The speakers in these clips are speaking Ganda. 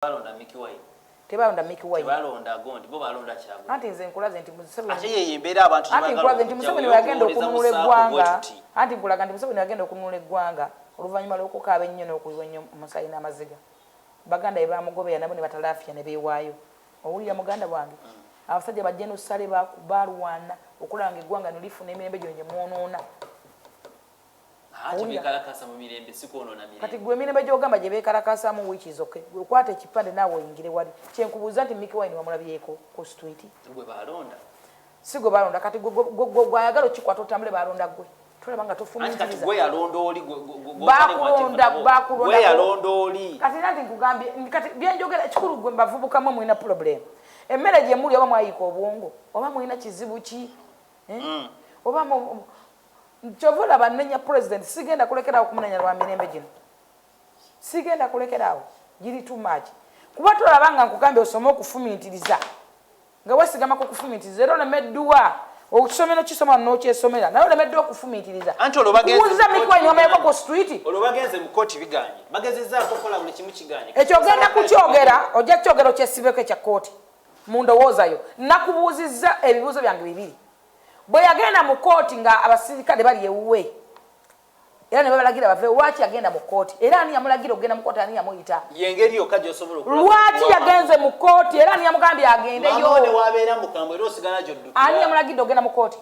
balonda Mikiwai. Tebalonda Mikiwai. Tebalonda Gondi, bo balonda Kyagulanyi. Anti nze nkulaze nti Museveni. Ate ye yembeera abantu anti nkulaze nti Museveni yagenda okununula eggwanga. Anti nkulaga nti Museveni yagenda okununula eggwanga oluvannyuma lw'okukaaba ennyo n'okuyiwa ennyo omusaayi n'amaziga. Baganda be bamugobera nabo ne batalaafiya ne beewaayo. Owulira muganda wange. Abasajja bajja n'ossale baalwana okulaba ng'eggwanga ne lifuna emirembe gyonna gye mwonoona. Kati gwe emirembe gy'ogamba gye beekalakasaamu wiikizi oke okwata ekipande naawe oyingire wali kyenkubuuza nti Mikiwai wamulabyeko ku street gwe balonda si gwe balonda kati gwayagala okikwata otambule balonda gwe tulaba nga tofumiitiriza gwe yalonda oli gwe yalonda oli kati nanti nkugambye kati byenjogera ekikulu gwe mbavubukamu mulina problem emmere gye muli oba mwayiika obwongo oba mulina kizibu ki oba Chovula banenya president sigenda kulekerawo kumunenya lwa mirembe gino. Sigenda kulekerawo giri too much. Kuba tulabanga nkugambe osoma okufumiitiriza. Nga wesigama ko kufumiitiriza era nemedduwa okusomera kisoma n'okyesomera naye nemedduwa okufumiitiriza. Anti olobagenze kuuza Mikiwai nyoma ko street. Olobagenze mu koti biganye. Bagezezzaako kola buli kimu kiganye. Ekyo ogenda kukyogera ojja kyogero kyesibeko ekya koti. Mundowoozayo. Nakubuuzizza ebibuuzo byange bibiri. Bwe yagenda mu kooti nga abasirikale bali ewuwe era ne babalagira bave lwaki yagenda mu kooti era ani yamulagira okugenda mu kooti ani yamuyita yengeri yokka gy'osobola okulaba lwaki yagenze mu kooti era ani yamugambye agendeyo mama ne wabeera mu kambo era osigala gy'oddukira ani yamulagidde okugenda mu kooti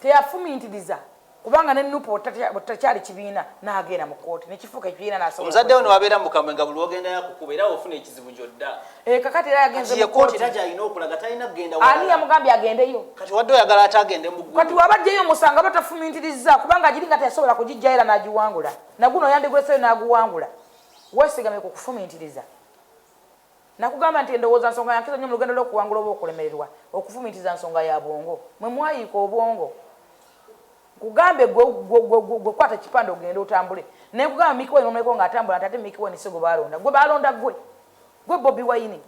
teyafumiitiriza kubanga ne nupo takyali kibiina n'agenda mu kooti nekifuuka ekibiina n'asobola omuzadde we ne wabeera mu kambo nga buli ogenda yakukuba era ofuna ekizibu gy'odda kakati era yagenze mu kooti era gy'alina okulaga talina kugenda ani yamugambye agendeyo kati wadde oyagala atagende mu kati wabajjayo omusanga batafumiitiriza kubanga giri nga teyasobola kugijjayo era n'agiwangula naguno yandigweseyo n'aguwangula weesigame ku kufumiitiriza nakugamba nti endowooza nsonga yankiza nnyo mu lugendo lw'okuwangula oba okulemererwa okufumiitiriza nsonga ya bwongo mwe mwayiika obwongo kugambe gwe kwata kipande ogende otambule naye kugamba Mikiwai n'omuleko ng'atambula nti ate Mikiwai si gwe balonda gwe balonda gwe Bobi Wine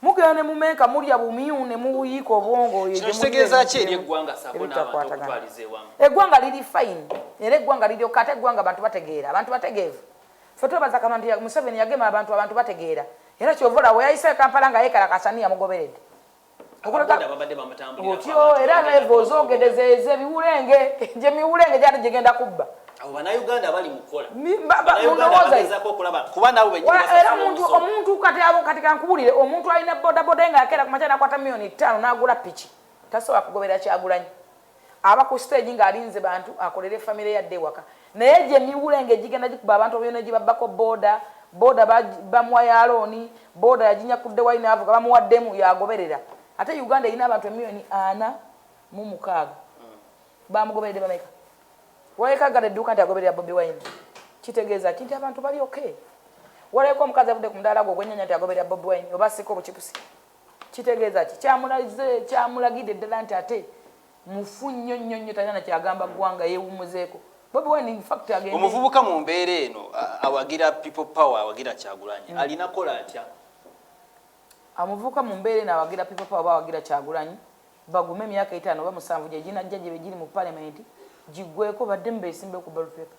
mugenda ne mumenka mulya bumiyu ne muyiika obwongo kitegeeza ki eri eggwanga saako n'abantu okutwaliza ewamu eggwanga liri fine era eggwanga liri okate eggwanga abantu bategeera abantu bategeevu ffe twebaza kano nti Museveni yagema abantu bategeera era kyovula we yayise Kampala nga yeekalakasa ni yamugoberedde otyo era levo zogedezeze biwulenge gye miwulenge gyali gyegenda kubba abo bannayuganda bali mukola era omuntu kati kankubulire omuntu alina bodaboda nga yakeera ku makya nakwata milioni 5 n'agula piki tasobola kugobera Kyagulanyi aba ku stage ng'alinze bantu akolere famire yadde ewaka naye gye miwulenge gigenda gikuba abantu byonna gibabbako boda bamuwa yalooni boda yaginyakudde Wine avuga bamuwaddemu yagoberera ate Uganda erina abantu milioni 46 bamugoberedde bameka waekagala edduuka nti agoberera Bobi Wine kitegeeza kinti abantu bali okay waleko omukazi avudde ku mudaala gwe ogw'ennyanya nti agoberera Bobi Wine oba siko bukipusi kitegeeza ki kyamulagidde ddala nti ate mufu nnyo talina nakyagamba ggwanga yeewumuzeeko Bobi Wine in fact agende omuvubuka mu mbeera eno awagira people power awagira Kyagulanyi alina kola atya amuvuka mu mbeera eno awagira people power bawagira Kyagulanyi bagume emyaka 5 oba 7 gye ginajja gye begiri mu parliament jiggweko badde mbeesimbe ku ballot paper